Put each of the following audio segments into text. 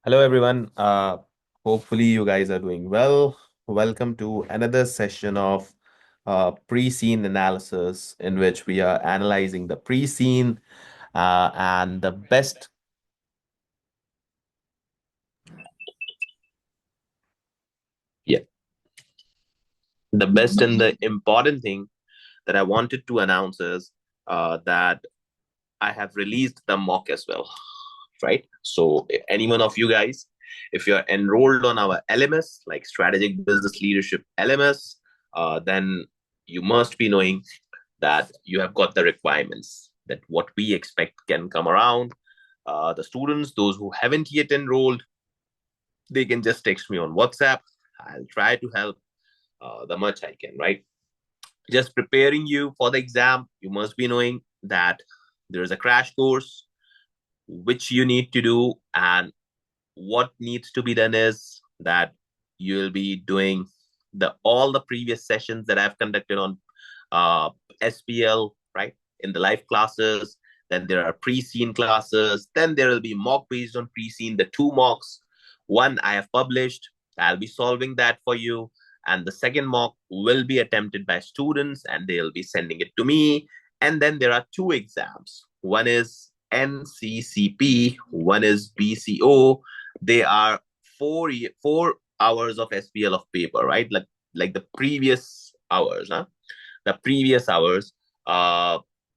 Hello, everyone. Hopefully, you guys are doing well. Welcome to another session of pre-scene analysis, in which we are analyzing the pre-scene and the best. Yeah, the best and the important thing that I wanted to announce is that I have released the mock as well, right? So, any one of you guys, if you're enrolled on our LMS, like Strategic Business Leadership LMS, then you must be knowing that you have got the requirements that what we expect can come around. The students, those who haven't yet enrolled, they can just text me on WhatsApp. I'll try to help the much I can, right? Just preparing you for the exam, you must be knowing that there is a crash course which you need to do, and what needs to be done is that you'll be doing all the previous sessions that I've conducted on SBL, right? In the live classes. Then there are pre-scene classes. Then there will be mock based on pre-scene, the two mocks. One I have published. I'll be solving that for you. And the second mock will be attempted by students and they'll be sending it to me. And then there are two exams. One is NCCP, one is BCO. They are 4 hours of SBL of paper, right? Like the previous hours, huh? The previous hours,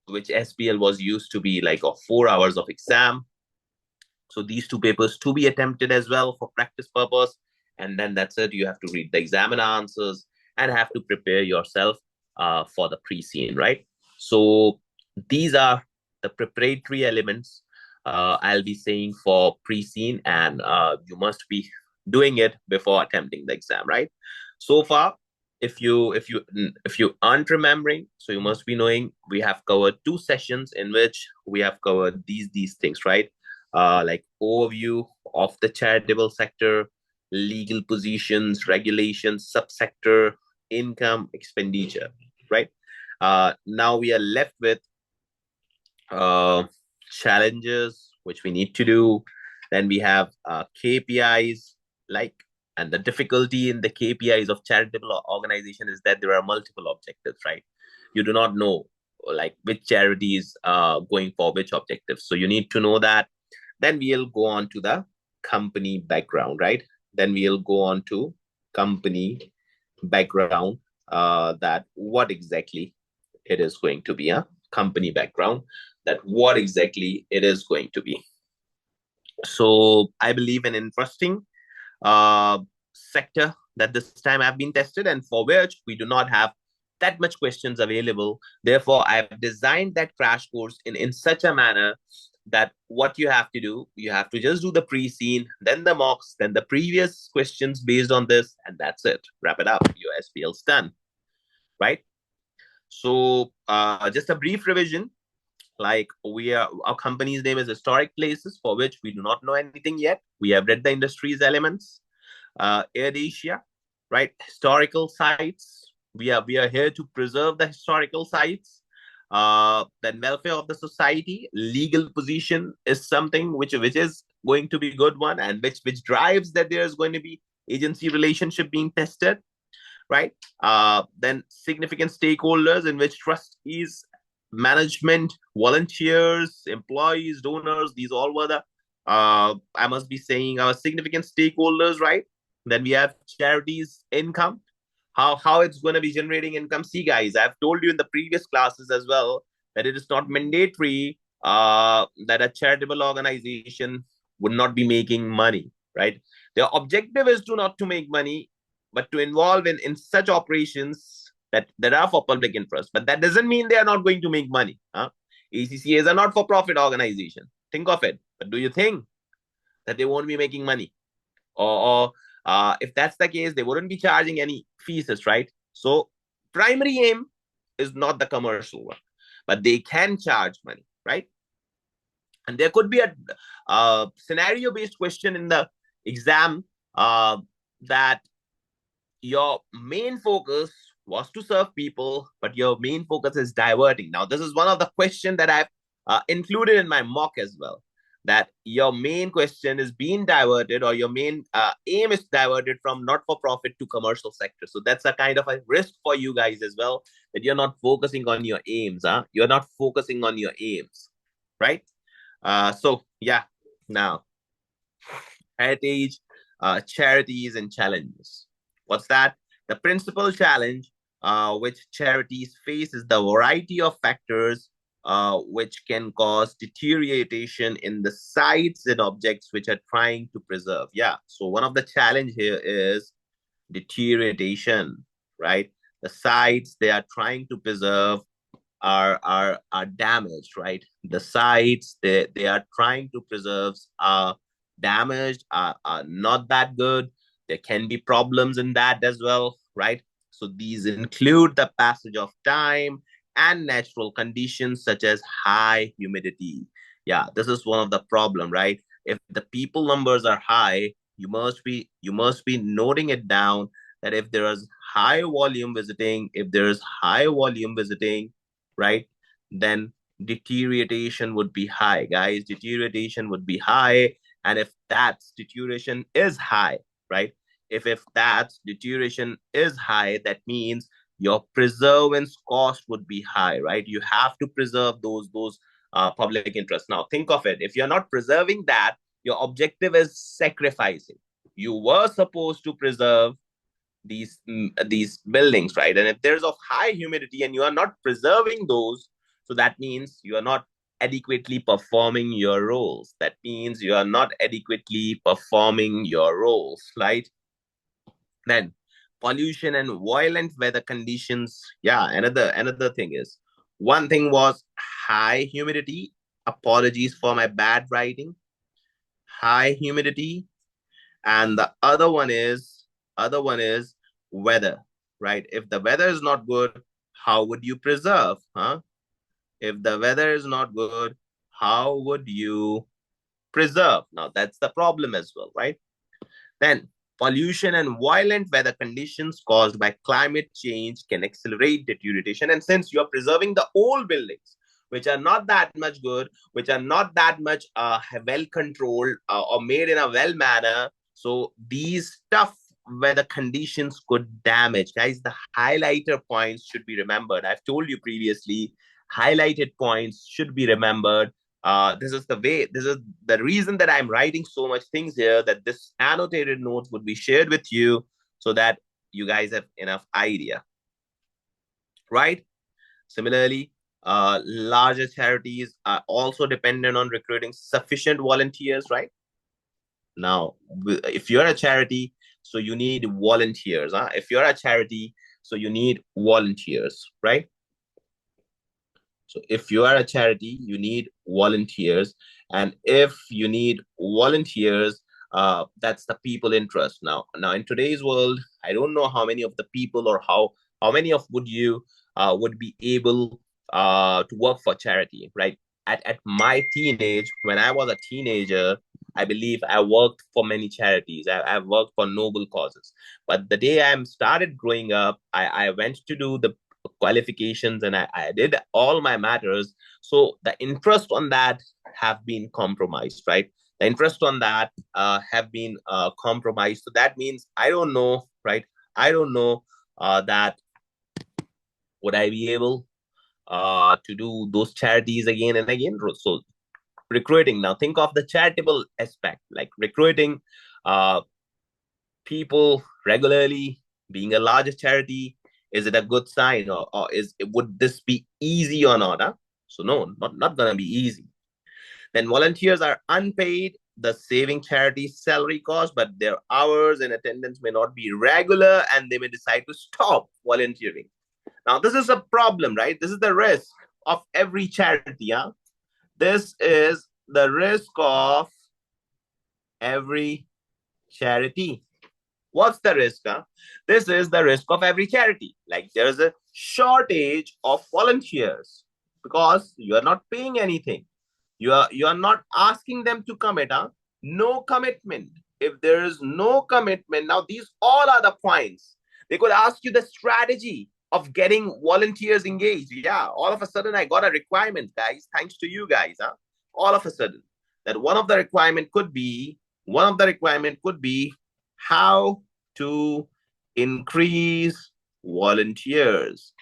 which SBL was used to be like 4 hours of exam. So these two papers to be attempted as well for practice purpose. And then that's it. You have to read the examiner answers and have to prepare yourself for the pre-scene, right? So these are the preparatory elements I'll be saying for pre-scene, and you must be doing it before attempting the exam, right? So far, if you aren't remembering, so you must be knowing we have covered two sessions in which we have covered these things, right? Like overview of the charitable sector, legal positions, regulations, subsector, income, expenditure, right? Now we are left with challenges which we need to do. Then we have KPIs, like, and the difficulty in the KPIs of charitable organization is that there are multiple objectives, right? You do not know like which charity is going for which objectives. So you need to know that. Then we'll go on to the company background, right? Then we'll go on to company background, that what exactly it is going to be, a company background, that what exactly it is going to be. So I believe an interesting sector that this time have been tested and for which we do not have that much questions available. Therefore, I've designed that crash course in such a manner that what you have to do, you have to just do the pre-scene, then the mocks, then the previous questions based on this, and that's it. Wrap it up. Your SPL's done, right? So just a brief revision. Like our company's name is Historic Places, for which we do not know anything yet. We have read the industry's elements. Air Asia, right? Historical sites. We are here to preserve the historical sites. Then welfare of the society, legal position is something which is going to be a good one, and which drives that there is going to be agency relationship being tested, right? Then significant stakeholders, in which trustees, management, volunteers, employees, donors, these all were the I must be saying our significant stakeholders, right? Then we have charities income, how it's going to be generating income. See, guys, I've told you in the previous classes as well that it is not mandatory that a charitable organization would not be making money, right? Their objective is to not to make money, but to involve in such operations that are for public interest. But that doesn't mean they are not going to make money. Huh? ACCAs are not for profit organization. Think of it. But do you think that they won't be making money? Or if that's the case, they wouldn't be charging any fees, right? So primary aim is not the commercial one, but they can charge money, right? And there could be a scenario-based question in the exam that your main focus was to serve people, but your main focus is diverting. Now, this is one of the questions that I've included in my mock as well. that your main question is being diverted, or your main aim is diverted from not-for-profit to commercial sector. So that's a kind of a risk for you guys as well, that you're not focusing on your aims. You're not focusing on your aims, right? So yeah, now heritage, charities, and challenges. What's that? The principal challenge which charities face is the variety of factors which can cause deterioration in the sites and objects which are trying to preserve. Yeah. So one of the challenge here is deterioration, right? The sites they are trying to preserve are damaged, right? The sites they are trying to preserve are damaged, are not that good. There can be problems in that as well, right? So these include the passage of time and natural conditions such as high humidity. Yeah, this is one of the problem, right? If the people numbers are high, you must be noting it down, that if there is high volume visiting, if there is high volume visiting, right, then deterioration would be high, guys. Deterioration would be high. And if that deterioration is high, right, if that deterioration is high, that means your preservance cost would be high, right? You have to preserve those public interests. Now think of it, if you're not preserving that, your objective is sacrificing. You were supposed to preserve these buildings, right? And if there's of high humidity and you are not preserving those, so that means you are not adequately performing your roles. That means you are not adequately performing your roles, right? Then pollution and violent weather conditions. Yeah, another thing is, one thing was high humidity. Apologies for my bad writing. High humidity. And the other one is weather, right? If the weather is not good, how would you preserve? If the weather is not good, how would you preserve? Now that's the problem as well, right? Then pollution and violent weather conditions caused by climate change can accelerate deterioration. And since you are preserving the old buildings, which are not that much good, which are not that much well controlled or made in a well manner, so these tough weather conditions could damage. Guys, the highlighter points should be remembered. I've told you previously, highlighted points should be remembered. This is the reason that I'm writing so much things here, that this annotated notes would be shared with you so that you guys have enough idea, right? Similarly, larger charities are also dependent on recruiting sufficient volunteers, right? Now, if you're a charity, so you need volunteers. If you're a charity, so you need volunteers, right? So if you are a charity, you need volunteers. And if you need volunteers, that's the people interest. Now in today's world, I don't know how many of the people, or how many of would be able to work for charity, right? At my teenage, when I was a teenager, I believe I worked for many charities. I've worked for noble causes. But the day I started growing up, I went to do the qualifications, and I did all my matters. So the interest on that have been compromised, right? The interest on that have been compromised. So that means I don't know, right? I don't know that would I be able to do those charities again and again. So recruiting, now think of the charitable aspect, like recruiting uh, people regularly, being a larger charity. Is it a good sign, or would this be easy or not? So no, not gonna be easy. Then volunteers are unpaid, the saving charity's salary cost, but their hours and attendance may not be regular, and they may decide to stop volunteering. Now this is a problem, right? This is the risk of every charity. This is the risk of every charity. What's the risk? This is the risk of every charity. Like there's a shortage of volunteers because you are not paying anything. You are not asking them to commit. No commitment. If there is no commitment, now these all are the points. They could ask you the strategy of getting volunteers engaged. Yeah, all of a sudden I got a requirement, guys. Thanks to you guys. All of a sudden. that one of the requirement could be how to increase volunteers,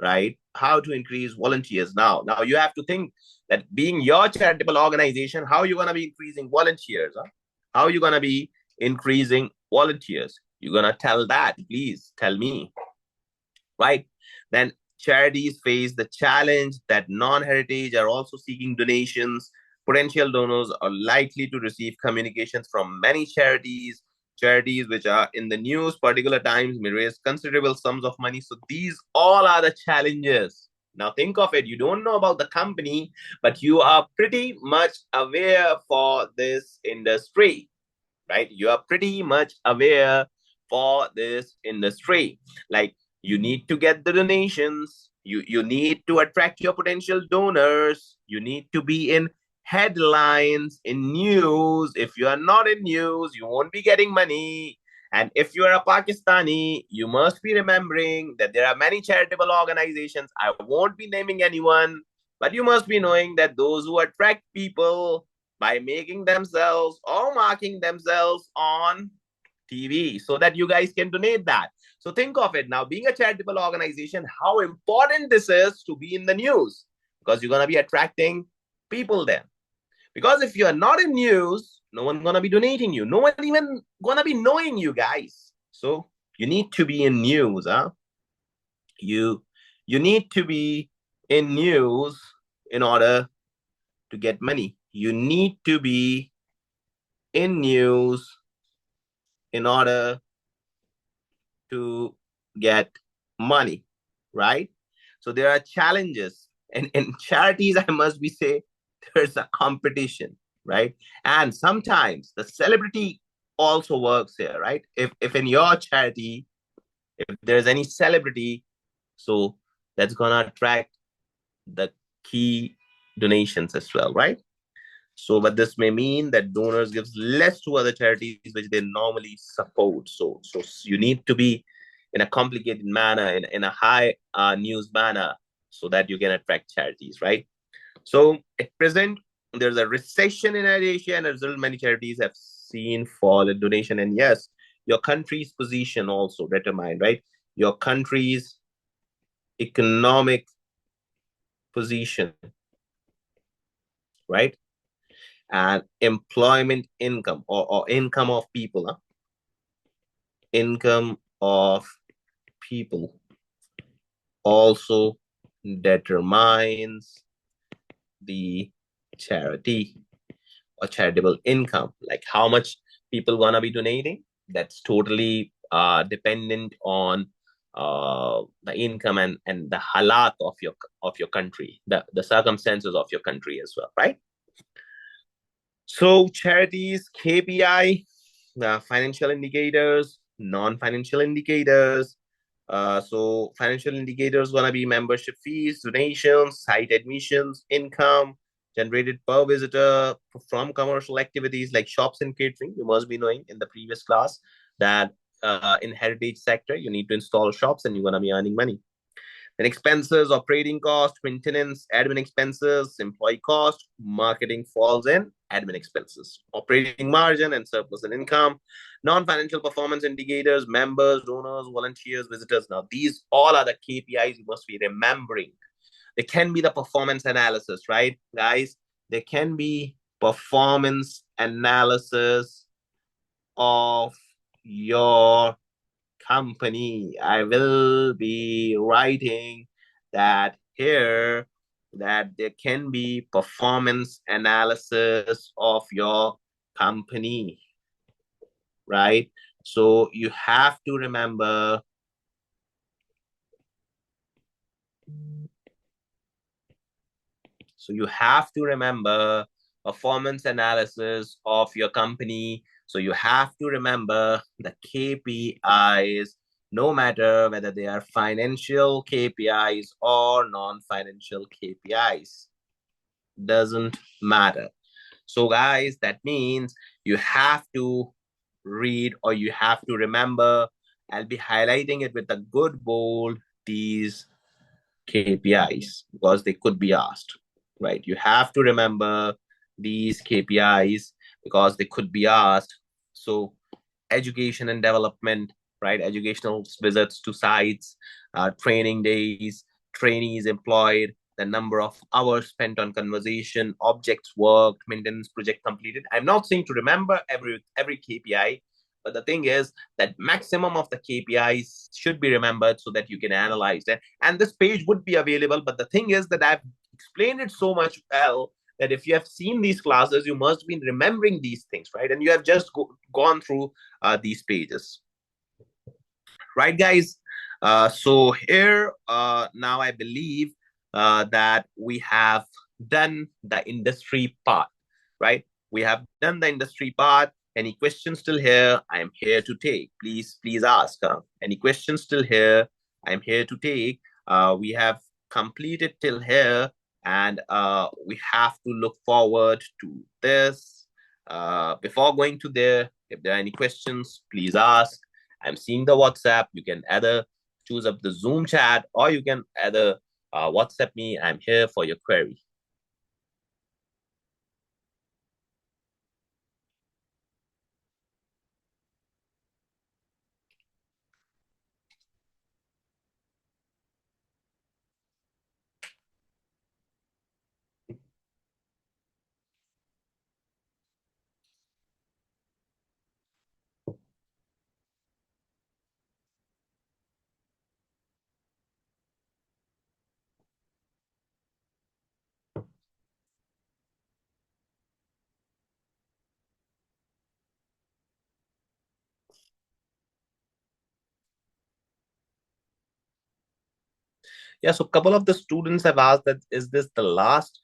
right? How to increase volunteers. Now you have to think that being your charitable organization, how are you going to be increasing volunteers? Huh? How are you going to be increasing volunteers? You're going to tell that, please tell me, right? Then charities face the challenge that non-heritage are also seeking donations. Potential donors are likely to receive communications from many charities. Charities which are in the news particular times may raise considerable sums of money. So these all are the challenges. Now think of it. You don't know about the company, but you are pretty much aware for this industry, right? You are pretty much aware for this industry. Like you need to get the donations, you need to attract your potential donors, you need to be in headlines, in news. If you are not in news, you won't be getting money. And if you are a Pakistani, you must be remembering that there are many charitable organizations. I won't be naming anyone, but you must be knowing that those who attract people by making themselves or marking themselves on TV so that you guys can donate that. So think of it now, being a charitable organization, how important this is to be in the news, because you're going to be attracting people then. Because if you are not in news, no one's going to be donating you. No one even going to be knowing you guys. So you need to be in news. Huh? You need to be in news in order to get money. You need to be in news in order to get money, right? So there are challenges. And in charities, I must be say, there's a competition, right? And sometimes the celebrity also works here, right? If in your charity, if there's any celebrity, so that's gonna attract the key donations as well, right? So, but this may mean that donors gives less to other charities which they normally support. So you need to be in a complicated manner, in a high news manner, so that you can attract charities, right? So at present, there's a recession in Asia, and as a result, many charities have seen fall in donation. And yes, your country's position also determined, right? Your country's economic position, right? And employment income, or income of people, huh? Income of people also determines the charity or charitable income, like how much people gonna be donating. That's totally dependent on the income and the halat of your country, the circumstances of your country as well, right? So charities, KPI, the financial indicators, non-financial indicators. So financial indicators gonna be membership fees, donations, site admissions, income generated per visitor from commercial activities like shops and catering. You must be knowing in the previous class that in heritage sector you need to install shops and you're gonna be earning money. Then expenses, operating cost, maintenance, admin expenses, employee cost, marketing falls in admin expenses, operating margin and surplus and income, non-financial performance indicators, members, donors, volunteers, visitors. Now, these all are the KPIs you must be remembering. There can be the performance analysis, right, guys? There can be performance analysis of your company. I will be writing that here, that there can be performance analysis of your company, right? So you have to remember performance analysis of your company. So you have to remember the KPIs, no matter whether they are financial KPIs or non-financial KPIs. Doesn't matter. So guys, that means you have to read, or you have to remember. I'll be highlighting it with a good bold, these KPIs, because they could be asked, right? You have to remember these KPIs because they could be asked. So education and development, right? Educational visits to sites, training days, trainees employed, the number of hours spent on conversation, objects worked, maintenance project completed. I'm not saying to remember every KPI, but the thing is that maximum of the KPIs should be remembered so that you can analyze it. And this page would be available. But the thing is that I've explained it so much well that if you have seen these classes, you must be remembering these things, right? And you have just gone through these pages, right, guys? So here now I believe that we have done the industry part, right? We have done the industry part. Any questions still here? I am here to take. Please ask. Any questions still here? I am here to take. We have completed till here, and we have to look forward to this. Before going to there, if there are any questions, please ask. I'm seeing the WhatsApp. You can either choose up the Zoom chat or you can either WhatsApp me. I'm here for your query. Yeah, so a couple of the students have asked that is this the last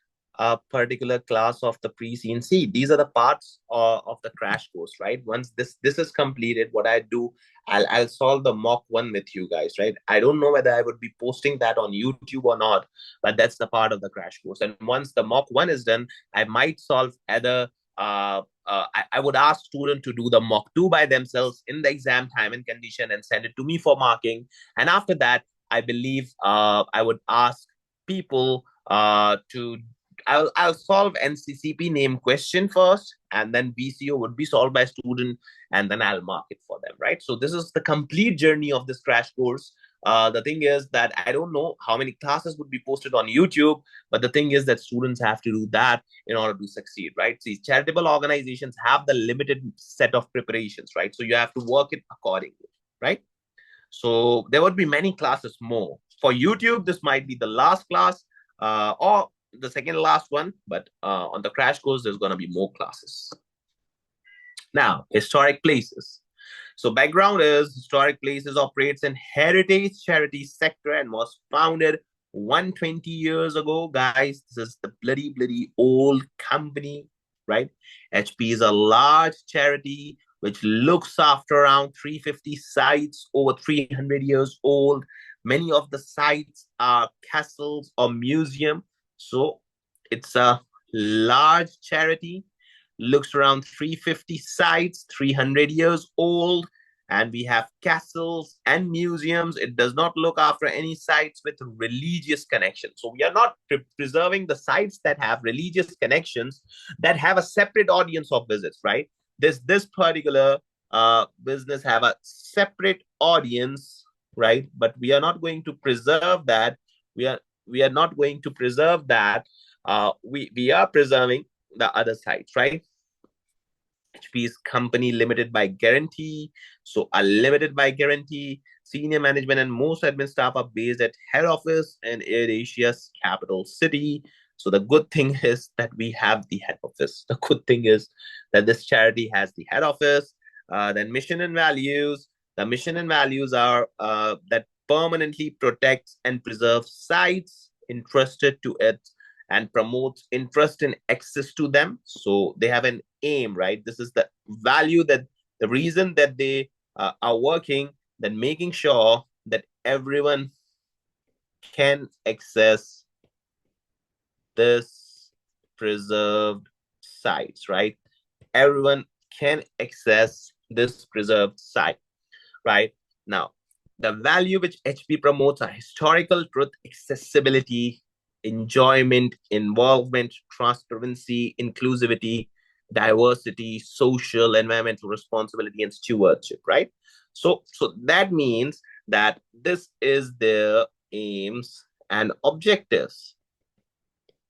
particular class of the pre-CNC? These are the parts of the crash course, right? Once this is completed, what I do, I'll solve the mock one with you guys, right? I don't know whether I would be posting that on YouTube or not, but that's the part of the crash course. And once the mock one is done, I might solve either I would ask students to do the mock two by themselves in the exam time and condition and send it to me for marking. And after that, I believe I would ask people to I'll solve NCCP name question first, and then BCO would be solved by student, and then I'll mark it for them, right? So this is the complete journey of this crash course. The thing is that I don't know how many classes would be posted on YouTube, but the thing is that students have to do that in order to succeed, right? See, charitable organizations have the limited set of preparations, right? So you have to work it accordingly, right? So there would be many classes more. For YouTube, this might be the last class or the second last one, but on the crash course, there's going to be more classes. Now, historic places. So background is Historic Places operates in heritage charity sector and was founded 120 years ago. Guys, this is the bloody old company, right? HP is a large charity which looks after around 350 sites over 300 years old. Many of the sites are castles or museum. So it's a large charity, looks around 350 sites, 300 years old, and we have castles and museums. It does not look after any sites with religious connections. So we are not preserving the sites that have religious connections, that have a separate audience of visits, right? This particular business have a separate audience, right? But we are not going to preserve that. We are not going to preserve that. We are preserving the other sites, right? HP is company limited by guarantee. So are limited by guarantee. Senior management and most admin staff are based at head office in AirAsia's capital city. So the good thing is that we have the head office. The good thing is that this charity has the head office. Then mission and values. The mission and values are that permanently protects and preserves sites entrusted to it and promotes interest and access to them. So they have an aim, right? This is the value, that the reason that they are working, that making sure that everyone can access this preserved sites, right? Everyone can access this preserved site, right? Now, the value which HP promotes are historical truth, accessibility, enjoyment, involvement, transparency, inclusivity, diversity, social, environmental responsibility, and stewardship, right? So that means that this is their aims and objectives,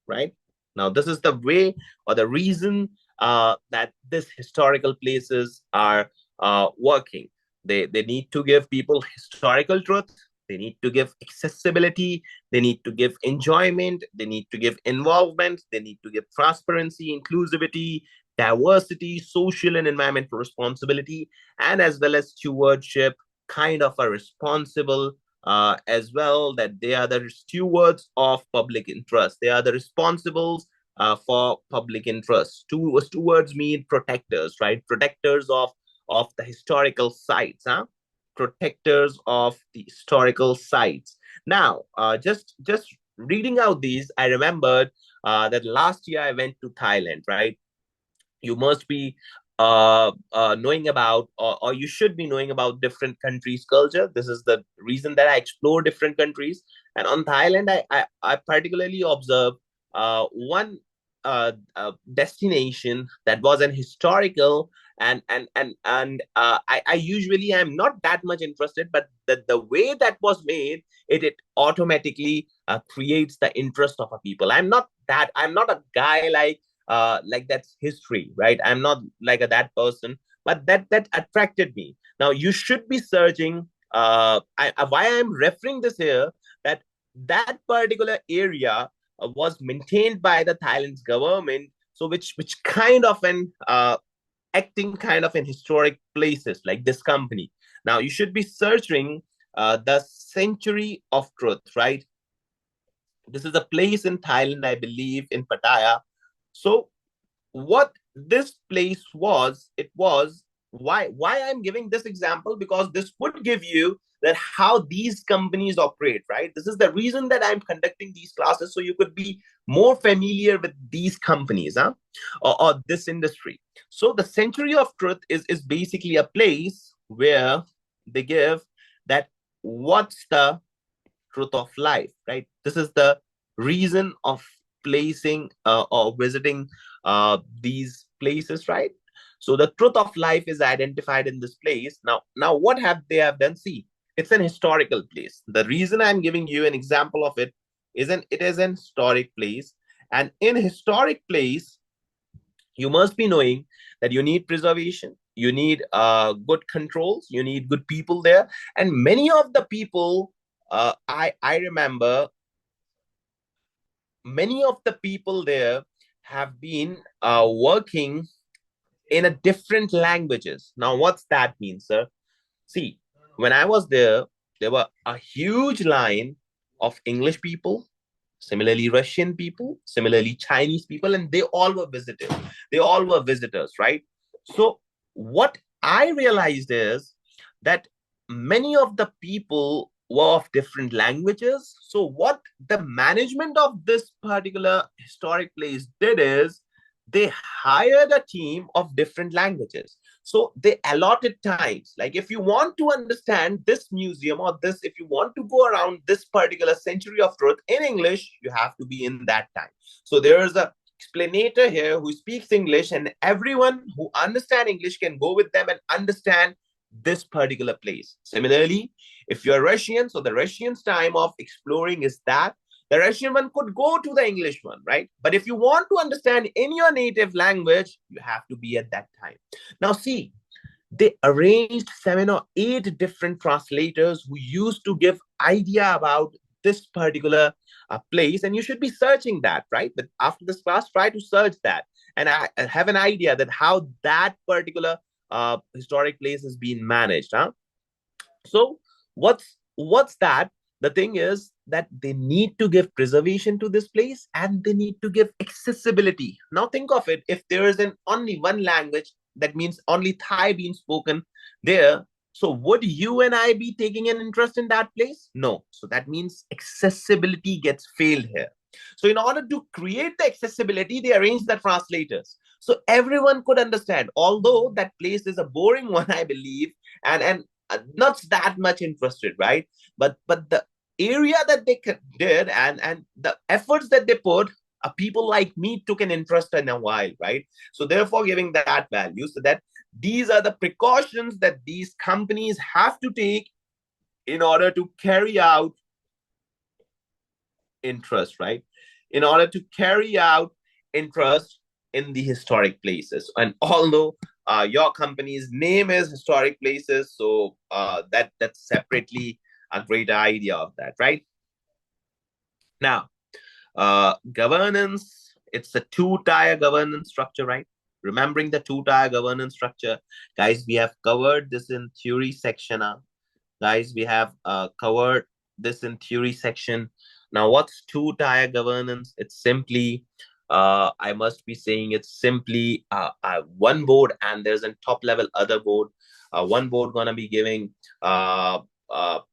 right? Now, this is the way or the reason that these historical places are working. They need to give people historical truth. They need to give accessibility. They need to give enjoyment. They need to give involvement. They need to give transparency, inclusivity, diversity, social and environmental responsibility, and as well as stewardship, kind of a responsible as well, that they are the stewards of public interest. They are the responsibles for public interest. Stewards mean protectors, right? Protectors of the historical sites, huh? Protectors of the historical sites. Now, just reading out these, I remembered that last year I went to Thailand, right? You must be knowing about, or you should be knowing about different countries' culture. This is the reason that I explore different countries. And on Thailand, I particularly observed one destination that was an historical, and I usually am not that much interested, but the way that was made, it automatically creates the interest of a people. I'm not a guy like that's history, right? I'm not like that person, but that attracted me. Now you should be searching. Why I'm referring this here, that that particular area was maintained by the Thailand's government, so which kind of an acting kind of in historic places like this company. Now you should be searching the Century of Truth, right? This is a place in Thailand, I believe, in Pattaya. So what this place was, it was, why I'm giving this example, because this would give you that how these companies operate, right? This is the reason that I'm conducting these classes, so you could be more familiar with these companies, huh? Or this industry. So the Century of Truth is basically a place where they give that what's the truth of life, right? This is the reason of placing or visiting these places, right? So the truth of life is identified in this place. Now what have they have done? See, it's an historical place. The reason I'm giving you an example of it is an historic place, and in historic place, you must be knowing that you need preservation, you need good controls, you need good people there, and many of the people, I remember many of the people there have been working in a different languages. Now, what's that mean, sir? See, when I was there were a huge line of English people, similarly Russian people, similarly Chinese people, and they all were visitors. They all were visitors, right? So what I realized is that many of the people were of different languages. So what the management of this particular historic place did is they hired a team of different languages. So they allotted times. Like if you want to understand this museum, or this, if you want to go around this particular Century of Truth in English, you have to be in that time. So there is a explanator here who speaks English, and everyone who understands English can go with them and understand this particular place. Similarly, if you're Russian, so the Russian's time of exploring is that. The Russian one could go to the English one, right? But if you want to understand in your native language, you have to be at that time. Now, see, they arranged 7 or 8 different translators who used to give idea about this particular place, and you should be searching that, right? But after this class, try to search that, and I have an idea that how that particular historic place is being managed, huh? So what's that? The thing is that they need to give preservation to this place, and they need to give accessibility. Now think of it, if there is an only one language, that means only Thai being spoken there, so would you and I be taking an interest in that place? No. So that means accessibility gets failed here. So in order to create the accessibility, they arrange the translators, so everyone could understand, although that place is a boring one, I believe, and not that much interested, right? But the area that they did and the efforts that they put, people like me took an interest in a while, right? So therefore, giving that value, so that these are the precautions that these companies have to take in order to carry out interest, right? In order to carry out interest in the historic places. And although your company's name is historic places, so that's separately a great idea of that, right? Now, governance, it's a two-tier governance structure, right? Remembering the two-tier governance structure, guys, we have covered this in theory section. Guys, we have covered this in theory section. Now, what's two-tier governance? It's simply, I must be saying, it's simply one board and there's a top-level other board. One board gonna be giving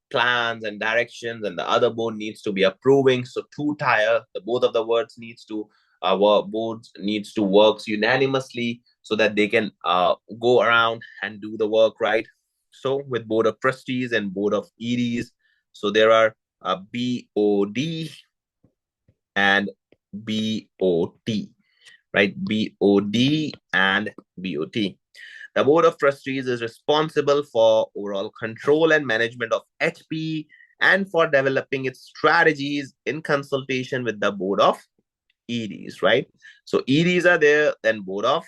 plans and directions, and the other board needs to be approving. So two-tier, the both of the words needs to boards needs to work unanimously so that they can go around and do the work, right? So with board of trustees and board of EDs, so there are BOD and BOT, right? BOD and BOT. The board of trustees is responsible for overall control and management of HP and for developing its strategies in consultation with the board of EDs, right? So EDs are there, then board of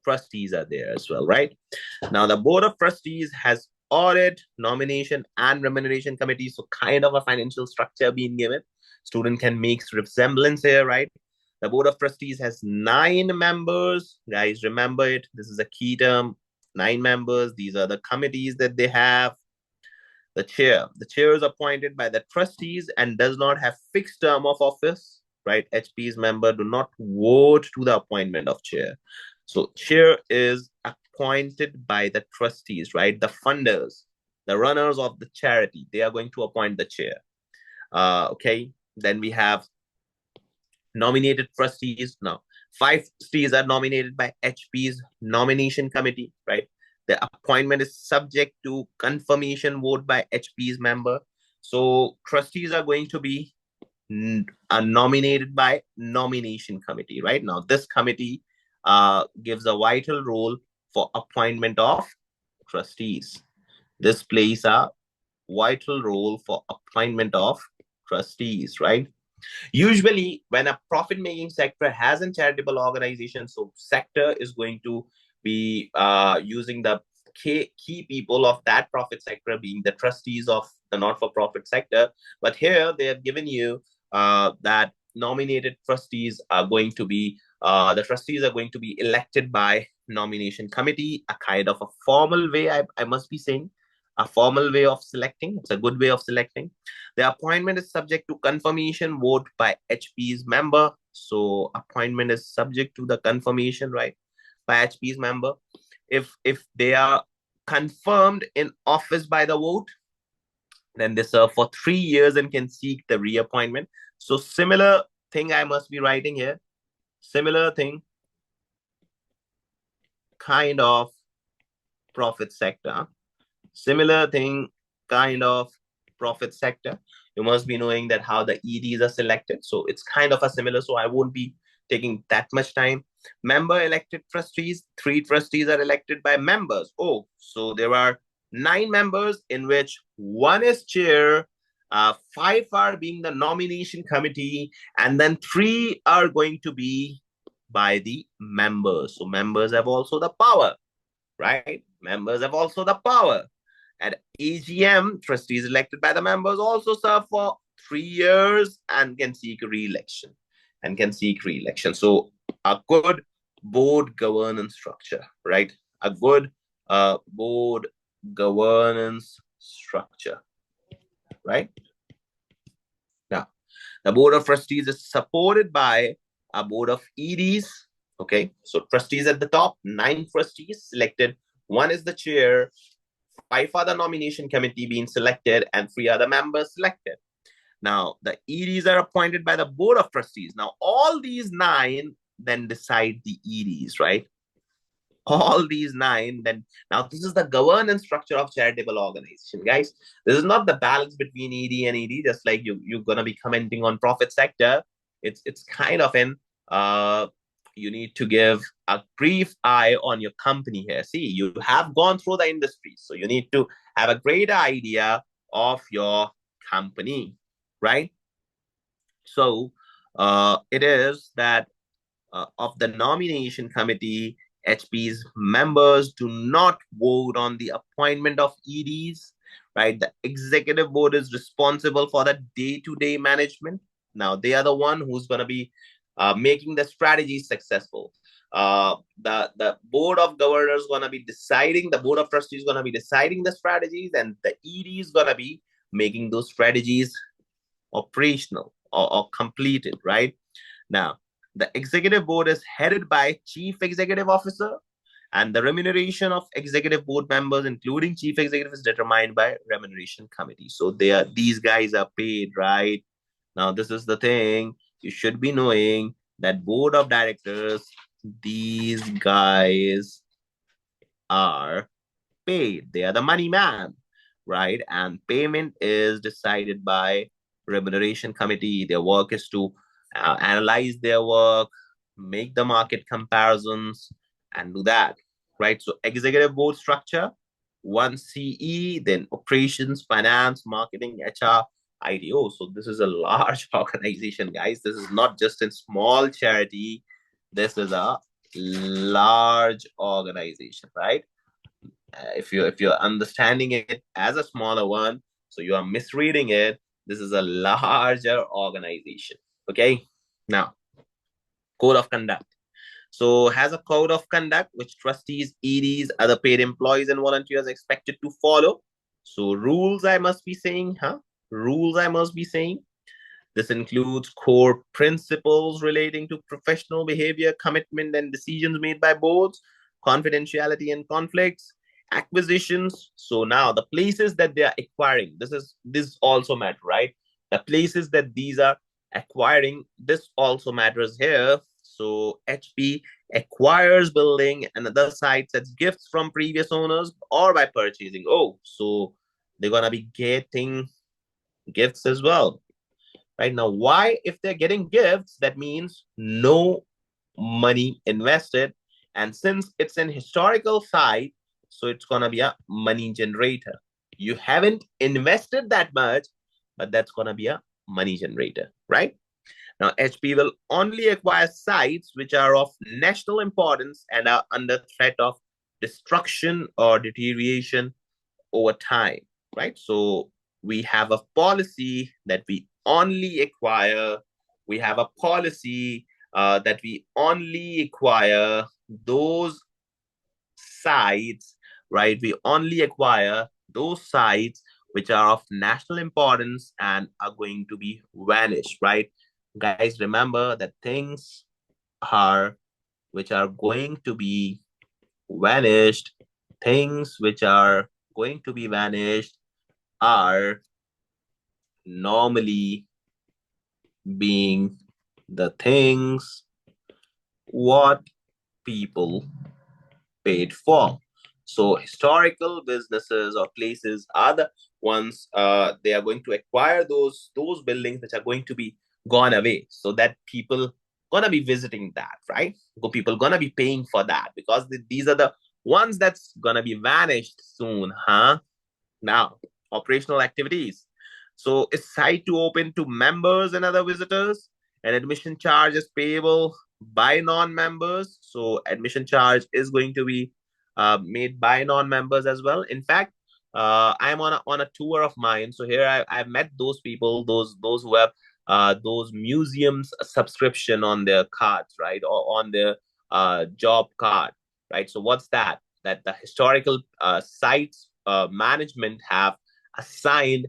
trustees are there as well, right? Now, the board of trustees has audit, nomination, and remuneration committee. So kind of a financial structure being given. Student can make resemblance here, right? The board of trustees has 9 members. Guys, remember it. This is a key term. 9 members. These are the committees that they have. The chair. The chair is appointed by the trustees and does not have fixed term of office, right? HP's member do not vote to the appointment of chair. So chair is appointed by the trustees, right? The funders, the runners of the charity, they are going to appoint the chair. Okay. Then we have nominated trustees. Now, 5 trustees are nominated by HP's nomination committee, right? The appointment is subject to confirmation vote by HP's member. So trustees are going to be nominated by nomination committee, right? Now, this committee gives a vital role for appointment of trustees. This plays a vital role for appointment of trustees, right? Usually, when a profit-making sector has a charitable organization, so sector is going to be using the key people of that profit sector being the trustees of the not-for-profit sector. But here they have given you that nominated trustees are going to be the trustees are going to be elected by nomination committee, a kind of a formal way, I must be saying, a formal way of selecting. It's a good way of selecting. The appointment is subject to confirmation vote by HP's member. So appointment is subject to the confirmation, right, by HP's member. If they are confirmed in office by the vote, then they serve for 3 years and can seek the reappointment. So similar thing I must be writing here. Similar thing, kind of profit sector. Similar thing, kind of profit sector. You must be knowing that how the EDs are selected. So it's kind of a similar, so I won't be taking that much time. Member elected trustees, 3 trustees are elected by members. Oh, so there are 9 members in which 1 is chair, 5 are being the nomination committee, and then 3 are going to be by the members. So members have also the power, right? Members have also the power. At AGM, trustees elected by the members also serve for 3 years and can seek re-election. So a good board governance structure, right? A good board governance structure, right? Now, the board of trustees is supported by a board of EDs. Okay, so trustees at the top, 9 trustees selected. 1 is the chair, 5 are the nomination committee being selected, and 3 other members selected. Now, the EDs are appointed by the board of trustees. Now, all these 9 then decide the EDs, right? all these nine, then now this is the governance structure of charitable organization, guys. This is not the balance between ED and ED, just like you're gonna be commenting on profit sector. It's kind of an you need to give a brief eye on your company here. See, you have gone through the industry, so you need to have a great idea of your company, right? So it is that of the nomination committee, HP's members do not vote on the appointment of EDs, right? The executive board is responsible for the day-to-day management. Now, they are the one who's going to be making the strategy successful. The board of governors going to be deciding, the board of trustees going to be deciding the strategies, and the ED is going to be making those strategies operational or completed, right? Now, the executive board is headed by chief executive officer, and the remuneration of executive board members, including chief executive, is determined by remuneration committee. So these guys are paid, right? Now, this is the thing you should be knowing, that board of directors, these guys are paid. They are the money man, right? And payment is decided by remuneration committee. Their work is to analyze their work, make the market comparisons, and do that, right? So executive board structure, one CE, then operations, finance, marketing, HR, IDO. So this is a large organization, guys. This is not just a small charity. This is a large organization, right? If you're understanding it as a smaller one, so you are misreading it. This is a larger organization. Okay. Now, code of conduct. So has a code of conduct which trustees, EDs, other paid employees, and volunteers are expected to follow. So rules, I must be saying, huh? Rules, I must be saying. This includes core principles relating to professional behavior, commitment, and decisions made by boards, confidentiality and conflicts, acquisitions. So now the places that they are acquiring, this also matter, right? The places that these are acquiring, this also matters here. So HP acquires building and other sites as gifts from previous owners or by purchasing. Oh, so they're gonna be getting gifts as well. Right now, why? If they're getting gifts, that means no money invested. And since it's an historical site, so it's going to be a money generator. You haven't invested that much, but that's going to be a money generator, right? Now, HP will only acquire sites which are of national importance and are under threat of destruction or deterioration over time, right? So we have a policy that we only acquire, we have a policy that we only acquire those sites, right? We only acquire those sites which are of national importance and are going to be vanished, right? Guys, remember that things are which are going to be vanished, things which are going to be vanished are normally being the things what people paid for. So historical businesses or places are the ones they are going to acquire those buildings which are going to be gone away, so that people gonna be visiting that, right? People gonna be paying for that because these are the ones that's gonna be vanished soon, huh? Now, operational activities. So it's site to open to members and other visitors. An admission charge is payable by non-members. So admission charge is going to be made by non-members as well. In fact, I'm on a tour of mine. So here I've met those people, those who have those museums subscription on their cards, right? Or on their job card, right? So what's that? That the historical sites management have assigned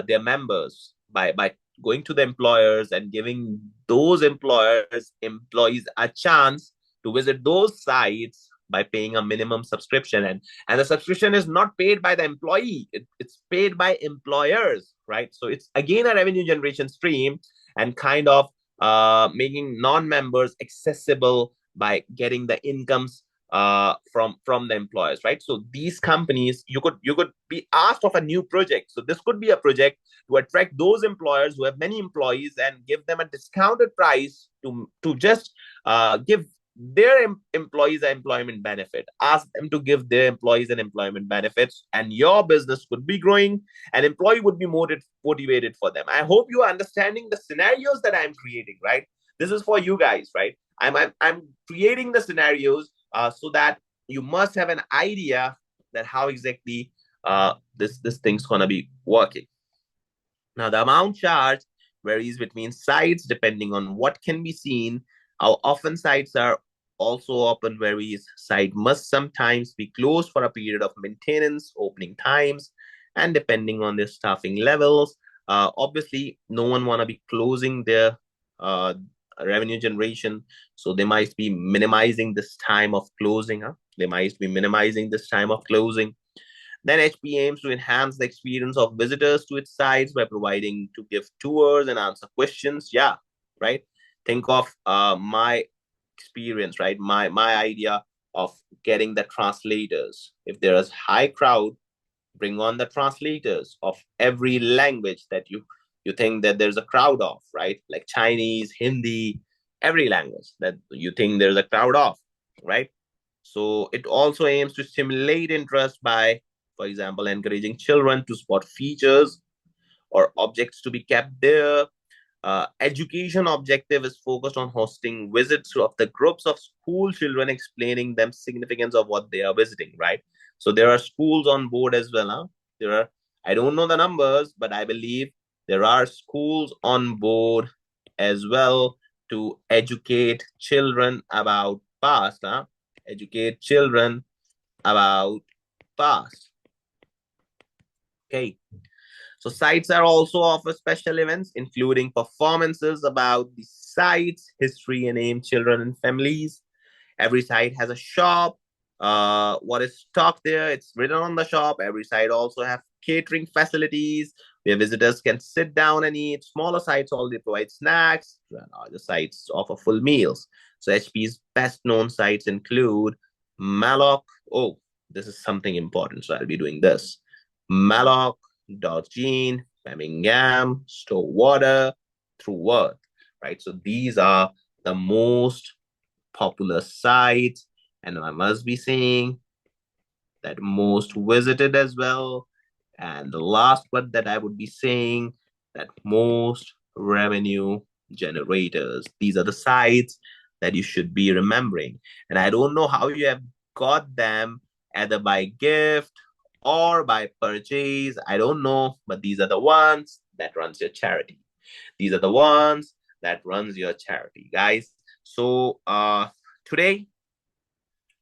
their members by going to the employers and giving those employees a chance to visit those sites by paying a minimum subscription, and the subscription is not paid by the employee, it's paid by employers, right? So it's again a revenue generation stream and kind of making non-members accessible by getting the incomes from the employers, right? So these companies, you could be asked of a new project. So this could be a project to attract those employers who have many employees and give them a discounted price to just give their employees an employment benefit. Ask them to give their employees an employment benefits, and your business could be growing, and employee would be motivated for them. I hope you are understanding the scenarios that I'm creating, right? This is for you guys, right? I'm creating the scenarios so that you must have an idea that how exactly this thing's gonna be working. Now, the amount charged varies between sites depending on what can be seen. How often sites are also open varies. Site must sometimes be closed for a period of maintenance, opening times, and depending on their staffing levels. Obviously, no one want to be closing their uh, revenue generation, so they might be minimizing this time of closing. They might be minimizing this time of closing. Then HP aims to enhance the experience of visitors to its sites by providing to give tours and answer questions. Yeah, right. Think of my experience, right? My idea of getting the translators. If there is high crowd, bring on the translators of every language that you think that there's a crowd of, right? Like Chinese, Hindi, every language that you think there's a crowd of, right? So it also aims to stimulate interest by, for example, encouraging children to spot features or objects to be kept there. Education objective is focused on hosting visits of the groups of school children, explaining them significance of what they are visiting, right? So there are schools on board as well. There are, I don't know the numbers, but I believe there are schools on board as well to educate children about past. Educate children about past. Okay. So sites are also offer special events, including performances about the site's history and aim children and families. Every site has a shop. What is stocked there? It's written on the shop. Every site also have catering facilities where visitors can sit down and eat. Smaller sites already provide snacks. Larger sites offer full meals. So HP's best known sites include Malloc. Oh, this is something important. So I'll be doing this. Malloc, Gene, Birmingham, Storewater, Through Worth, right? So these are the most popular sites, and I must be saying that most visited as well. And the last one that I would be saying that most revenue generators. These are the sites that you should be remembering. And I don't know how you have got them, either by gift or by purchase. I don't know, but these are the ones that runs your charity. These are the ones that runs your charity, guys. So today,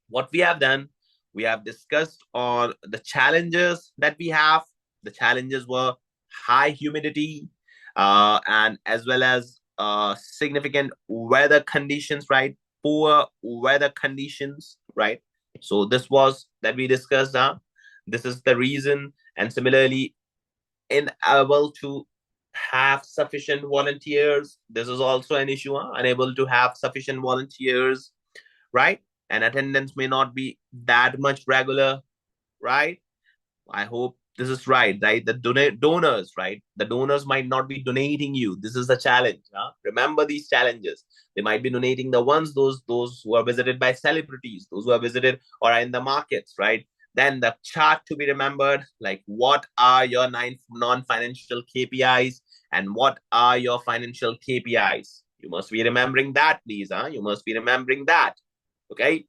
what we have done, we have discussed on the challenges that we have. The challenges were high humidity, and as well as significant weather conditions, right? Poor weather conditions, right? So this was that we discussed. This is the reason, and similarly, unable to have sufficient volunteers. This is also an issue. Unable to have sufficient volunteers, right? And attendance may not be that much regular, right? I hope this is right? The donors, right? The donors might not be donating you. This is a challenge. Remember these challenges. They might be donating the ones, those who are visited by celebrities, those who are visited or are in the markets, right? Then the chart to be remembered, like what are your non-financial KPIs and what are your financial KPIs? You must be remembering that, please. You must be remembering that. Okay.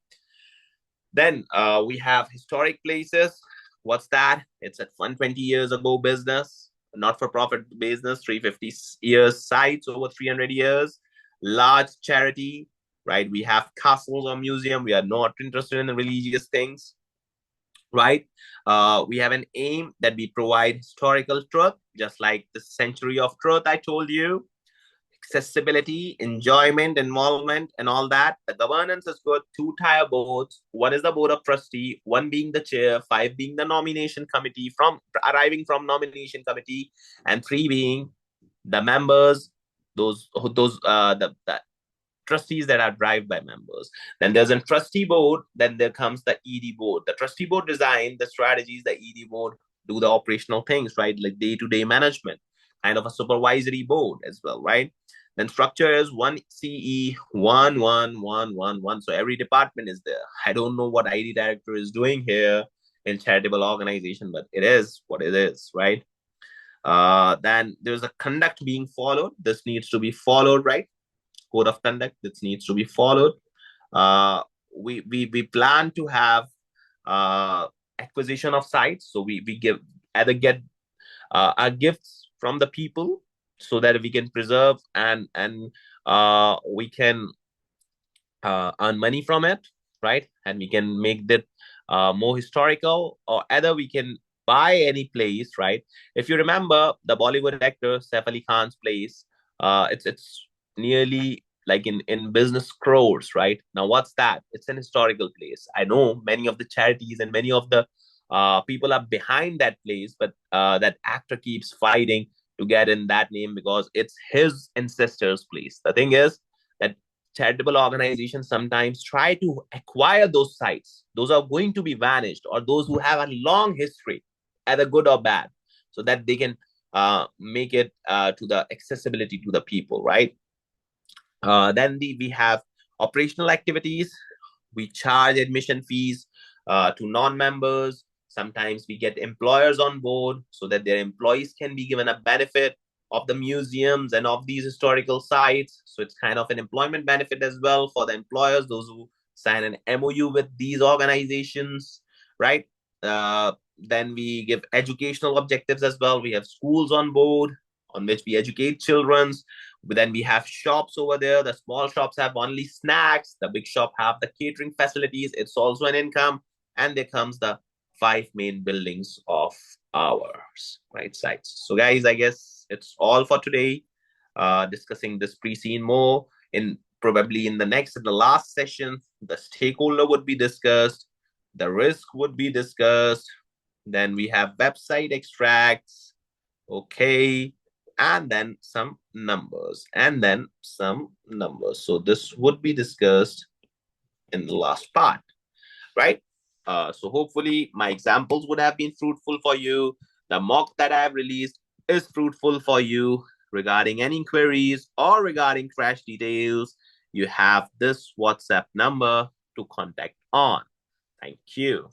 Then we have historic places. What's that? It's a 120 years ago business, not for profit business, 350 years sites over 300 years, large charity, right? We have castles or museum. We are not interested in the religious things, right? We have an aim that we provide historical truth, just like the century of truth I told you. Accessibility, enjoyment, involvement, and all that. The governance is good. Two-tier boards. One is the board of trustee, one being the chair, five being the nomination committee from arriving from nomination committee, and three being the members, those the trustees that are driven by members. Then there's a trustee board. Then there comes the ED board. The trustee board design the strategies. The ED board do the operational things, right? Like day-to-day management, kind of a supervisory board as well, right? Then structure is one CE, one. So every department is there. I don't know what ID director is doing here in charitable organization, but it is what it is, right? Then there's a conduct being followed. This needs to be followed, right? Code of conduct. This needs to be followed. Uh, we plan to have acquisition of sites. So we give either get our gifts from the people so that we can preserve and we can earn money from it, right? And we can make that more historical, or either we can buy any place, right? If you remember the Bollywood actor Saif Ali Khan's place, it's nearly like in business crores, right? Now, what's that? It's an historical place. I know many of the charities and many of the people are behind that place, but that actor keeps fighting to get in that name because it's his ancestors' place. The thing is that charitable organizations sometimes try to acquire those sites. Those are going to be vanished, or those who have a long history, either good or bad, so that they can make it to the accessibility to the people, right? Then we have operational activities. We charge admission fees to non-members. Sometimes we get employers on board so that their employees can be given a benefit of the museums and of these historical sites. So it's kind of an employment benefit as well for the employers, those who sign an MOU with these organizations, right? Then we give educational objectives as well. We have schools on board on which we educate children. But then we have shops over there. The small shops have only snacks. The big shop have the catering facilities. It's also an income. And there comes the 5 main buildings of ours, right? Sites. So guys, I guess it's all for today. Discussing this pre-scene more in probably in the last session. The stakeholder would be discussed. The risk would be discussed. Then we have website extracts. Okay. And then some numbers, So this would be discussed in the last part, right? So hopefully my examples would have been fruitful for you. The mock that I have released is fruitful for you. Regarding any queries or regarding crash details, you have this WhatsApp number to contact on. Thank you.